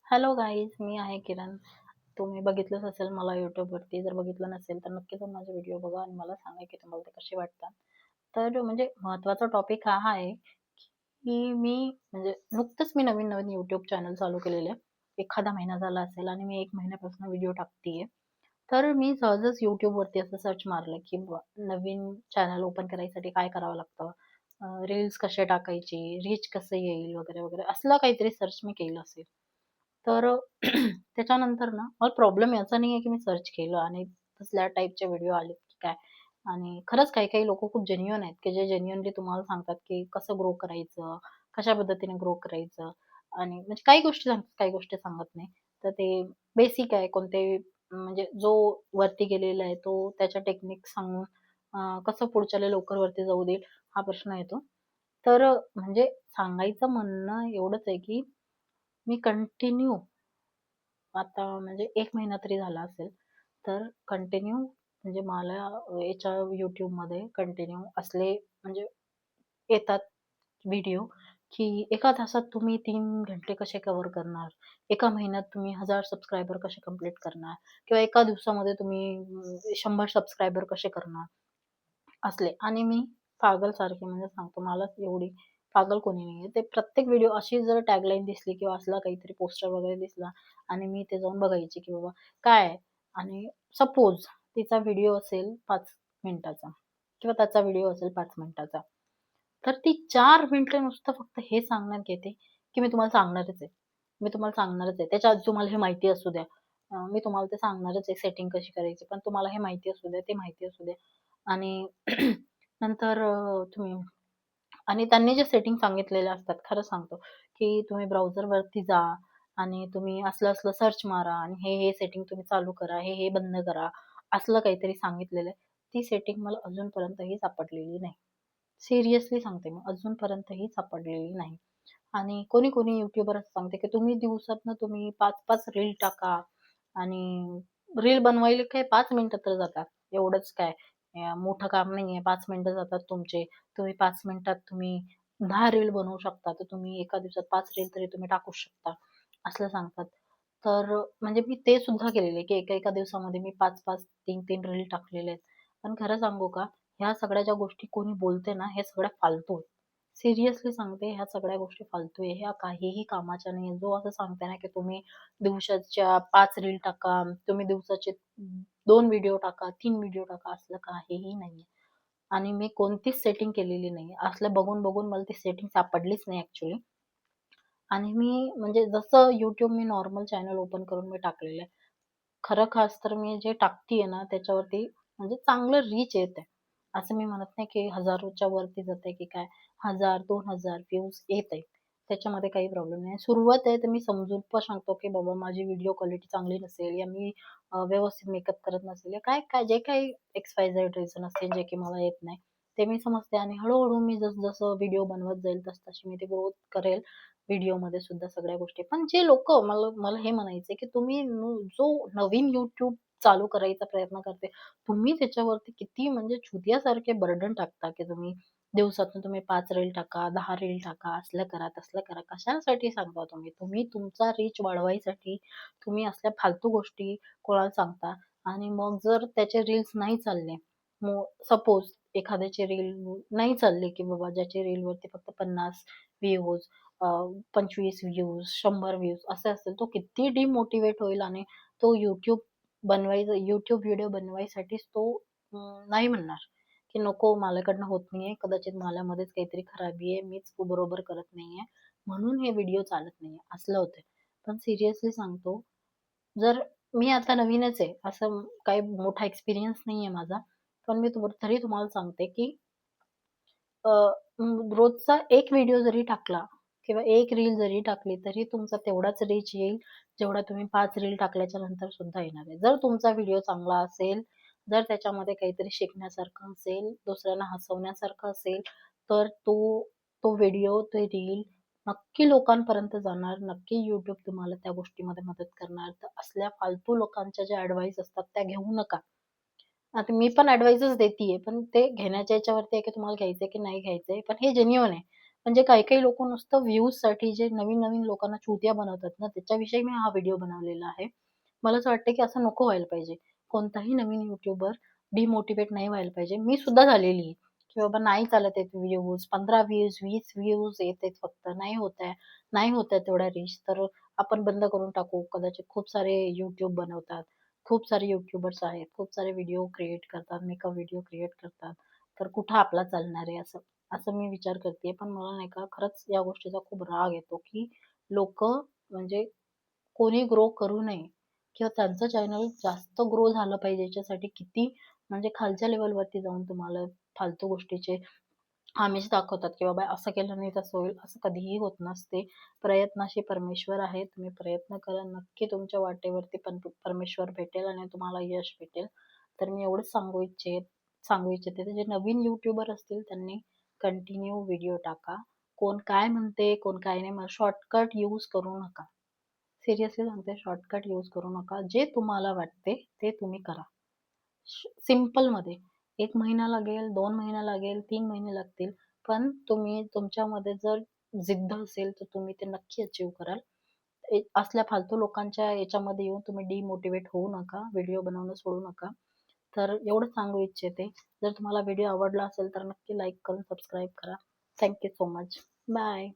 Hello guys, मी आहे किरण. तुम्ही बघितलंच असेल मला YouTubeवरती. जर बघितलं नसेल तर नक्कीच जाऊन माझे व्हिडिओ बघा आणि मला सांगा की तुम्हाला ते कसे वाटतात. तर म्हणजे महत्त्वाचा टॉपिक हा आहे की नुकतंच मी नवीन-नवीन YouTube चॅनल चालू केलेलं आहे. एखादा महिना झाला असेल आणि मी 1 महिन्यापासून व्हिडिओ टाकतीये. तर मी सहजच YouTubeवरती असं सर्च मारलं की नवीन चॅनल ओपन करायसाठी काय करावं लागतं? रील्स कसे टाकायचे? रीच कसं येईल? वगैरे, वगैरे असलं काहीतरी सर्च मी केलं असेल. तर त्याच्यानंतर ना मला प्रॉब्लेम याचा नाहीये की मी सर्च केलं आणि तसल्या टाइपचे व्हिडिओ आलेत की काय. आणि खरंच काही-काही लोकं खूप जेन्युइन आहेत, की जे जेन्युइनली तुम्हाला सांगतात की कसं ग्रो करायचं, कशा पद्धतीने ग्रो करायचं आणि म्हणजे काही गोष्टी सांगतात, काही गोष्टी सांगत नाही. तर ते बेसिक आहे कोणते म्हणजे जो वरती गेलेला आहे तो त्याच्या टेक्निक सांगून कसं पुढच्याला लवकर वरती जाऊ देईल हा प्रश्न येतो. तर म्हणजे सांगायचं म्हणणं एवढंच आहे की मी कंटिन्यू आता म्हणजे 1 महिना तरी झाला असेल. तर कंटिन्यू म्हणजे मला याच्या YouTubeमध्ये कंटिन्यू असले म्हणजे येतात व्हिडिओ, की एका तासात तुम्ही 3 घंटे कसे कव्हर करणार? एका महिन्यात तुम्ही 1000 सबस्क्रायबर कसे कंप्लीट करणार? किंवा एका दिवसामध्ये तुम्ही 100 सबस्क्रायबर कसे करणार? असले आणि मी पागलसारखी म्हणजे सांगतो मलाच एवढी पागल कोणी नाहीये. ते प्रत्येक व्हिडिओ अशी जर टॅगलाईन दिसली किंवा असला काहीतरी पोस्टर वगैरे दिसला आणि मी ते जाऊन बघायची, की बाबा काय आहे? आणि सपोज तिचा व्हिडिओ असेल 5 मिनिटाचा किंवा त्याचा व्हिडिओ असेल 5 मिनिटाचा. तर ती 4 मिनिटं नुसतं फक्त हे सांगण्यात घेते, की मी तुम्हाला सांगणारच आहे. मी तुम्हाला सांगणारच आहे. त्याच्या आधी तुम्हाला हे माहिती असू द्या. मी तुम्हाला ते सांगणारच आहे सेटिंग कशी करायची. पण तुम्हाला हे माहिती असू द्या, ते माहिती असू द्या. आणि नंतर तुम्ही आणि त्यांनी जे सेटिंग सांगितलेले असतात, खरं सांगतो, की तुम्ही ब्राउझरवरती जा आणि तुम्ही असलं-असलं सर्च मारा आणि हे सेटिंग तुम्ही चालू करा, हे बंद करा. असलं काहीतरी सांगितलेलं आहे. ती सेटिंग मला अजूनपर्यंतही सापडलेली नाही. सिरियसली सांगते मी, अजूनपर्यंतही सापडलेली नाही. आणि कोणी-कोणी यूट्यूबर असं सांगते, की तुम्ही दिवसातनं 5-5 रील टाका आणि रील बनवायला काय 5 मिनिटं तर जातात. एवढंच काय मोठं काम नाहीये. 5 मिनिटं जातात तुमचे. तुम्ही 5 मिनिटात तुम्ही 10 रील बनवू शकता. तर तुम्ही एका दिवसात 5 रील तरी तुम्ही टाकूच शकता, असं सांगतात. तर म्हणजे मी ते सुद्धा केलेलं आहे, की एका-एका दिवसामध्ये मी 5-5, 3-3 रील टाकलेले आहेत. पण खरं सांगू का, ह्या सगळ्या ज्या गोष्टी कोणी बोलते ना, हे सगळ्या फालतू आहे. सिरियसली सांगते, ह्या सगळ्या गोष्टी फालतू आहे. ह्या काहीही कामाच्या नाहीये. जो असं सांगते ना, की तुम्ही दिवसाच्या 5 रील टाका, तुम्ही दिवसाचे 2 व्हिडिओ टाका, 3 व्हिडिओ टाका, असलं काहीही नाहीये. आणि मी कोणतीच सेटिंग केलेली नाहीये. असलं बघून-बघून मला ती सेटिंग सापडलीच नाही ॲक्चुअली. आणि मी म्हणजे जसं YouTube मी नॉर्मल चॅनल ओपन करून मी टाकलेलं आहे. खरं खास तर मी जे टाकतीये ना त्याच्यावरती म्हणजे चांगलं रीच येतंय. असं मी म्हणत नाही की हजारोच्या वरती जातंय की काय 1000-2000 व्ह्यूज येतायत. त्याच्यामध्ये काही प्रॉब्लेम नाही. सुरुवात आहे तर मी समजून पण सांगतो की बाबा माझी व्हिडिओ क्वालिटी चांगली नसेल या मी व्यवस्थित मेकअप करत नसेल या काय काय जे काही एक्स-वाय-झेड रिझन असतील जे की मला येत नाही, ते मी समजते आणि हळू मी जसं-जसं व्हिडिओ बनवत जाईल तसं-तशी मी ते ग्रोथ करेल व्हिडिओमध्ये सुद्धा सगळ्या गोष्टी. पण जे लोकं मला मला हे म्हणायचंय, की तुम्ही जो नवीन YouTube चालू करायचा प्रयत्न करते, तुम्ही त्याच्यावरती किती म्हणजे चुतियासारखे बर्डन टाकता, की तुम्ही दिवसातून 5 रील टाका, 10 रील टाका, असलं करा, तसलं करा. कशासाठी सांगता तुम्ही? तुम्ही तुमचा रीच वाढवायसाठी तुम्ही असल्या फालतू गोष्टी कोणाला सांगता आणि मग जर त्याचे रील्स नाही चालले, मग सपोज एखाद्याचे रील नाही चालले, की बाबा ज्याचे रीलवरती फक्त 50 व्ह्यूज 25 व्ह्यूज, 100 व्ह्यूज असे असतील, तो किती डिमोटिव्हेट होईल आणि तो YouTube व्हिडिओ बनवायसाठीच तो नाही म्हणणार, की नको माझ्याकडनं होत नाहीये, कदाचित माझ्यामध्येच काहीतरी खराबी आहे, मीच बरोबर करत नाहीये, म्हणून हे व्हिडिओ चालत नाहीये, असलं होतंय. पण सिरियसली सांगतो, जर मी आता नवीनच आहे, असं काही मोठा एक्सपिरियन्स नाहीये माझा, पण मी तरी तुम्हाला सांगते, की अ, रोजचा एक व्हिडिओ जरी टाकला किंवा एक रील जरी टाकली, तरी तुमचा तेवढाच रीच येईल, जेवढा तुम्ही 5 रील टाकल्याच्या नंतर सुद्धा येणार आहे. जर तुमचा व्हिडिओ चांगला असेल, जर त्याच्यामध्ये काहीतरी शिकण्यासारखं असेल, दुसऱ्यांना हसवण्यासारखं असेल, तर तो व्हिडिओ, ते रील नक्की लोकांपर्यंत जाणार. नक्की YouTube तुम्हाला त्या गोष्टीमध्ये मदत करणार. तर असल्या फालतू लोकांच्या ज्या ॲडव्हाइस असतात, त्या घेऊ नका. आता मी पण ॲडवाइसच देतीये, पण ते घेण्याच्या ह्याच्यावरती आहे की तुम्हाला घ्यायचंय की नाही घ्यायचंय. पण हे जेन्युइन आहे. म्हणजे काही-काही लोकं नुसतं व्ह्यूजसाठी जे नवीन-नवीन लोकांना चुतिया बनवतात ना, त्याच्याविषयी मी हा व्हिडिओ बनवलेला आहे. मला असं वाटतं, की असं नको व्हायला पाहिजे. कोणताही नवीन यूट्यूबर डिमोटिव्हेट नाही व्हायला पाहिजे. मी सुद्धा झालेली आहे, की बाबा नाही चालत आहेत व्ह्यूज, 15 व्ह्यूज, 20 व्ह्यूज येत आहेत फक्त. नाही होत आहे तेवढा रीच, तर आपण बंद करून टाकू. कदाचित खूप सारे यूट्यूब बनवतात. खूप सारे यूट्यूबर्स आहेत. खूप सारे व्हिडिओ क्रिएट करतात, मेकअप व्हिडिओ क्रिएट करतात. तर कुठं आपला चालणार आहे असं. असं मी विचार करते. पण मला नाही का खरंच या गोष्टीचा खूप राग येतो, की लोकं म्हणजे कोणी ग्रो करू नये किंवा त्यांचं चॅनल जास्त ग्रो झालं पाहिजे याच्यासाठी किती म्हणजे खालच्या लेव्हलवरती जाऊन तुम्हाला फालतू गोष्टीचे आमिष दाखवतात, की बाबा असं केलं नाही तसं होईल. असं कधीही होत नसते. प्रयत्नाशी परमेश्वर आहे. तुम्ही प्रयत्न करा. नक्की तुमच्या वाटेवरती पण परमेश्वर भेटेल आणि तुम्हाला यश भेटेल. तर मी एवढंच सांगू इच्छिते जे नवीन यूट्यूबर असतील त्यांनी कंटिन्यू व्हिडिओ टाका. कोण काय म्हणते, कोण काय नाही, मग शॉर्टकट यूज करू नका. सिरियसली सांगते, शॉर्टकट यूज करू नका. जे तुम्हाला वाटते ते तुम्ही करा. सिंपलमध्ये 1 महिना लागेल, 2 महिना लागेल, 3 महिने लागतील. पण तुम्ही तुमच्यामध्ये जर जिद्द असेल, तर तुम्ही ते नक्की अचीव्ह कराल. असल्या फालतू लोकांच्या याच्यामध्ये येऊन तुम्ही डिमोटिव्हेट होऊ नका. व्हिडिओ बनवणं सोडू नका. तर एवढंच सांगू इच्छिते. जर तुम्हाला व्हिडिओ आवडला असेल, तर नक्की लाईक करून सबस्क्राईब करा. Thank so much. बाय.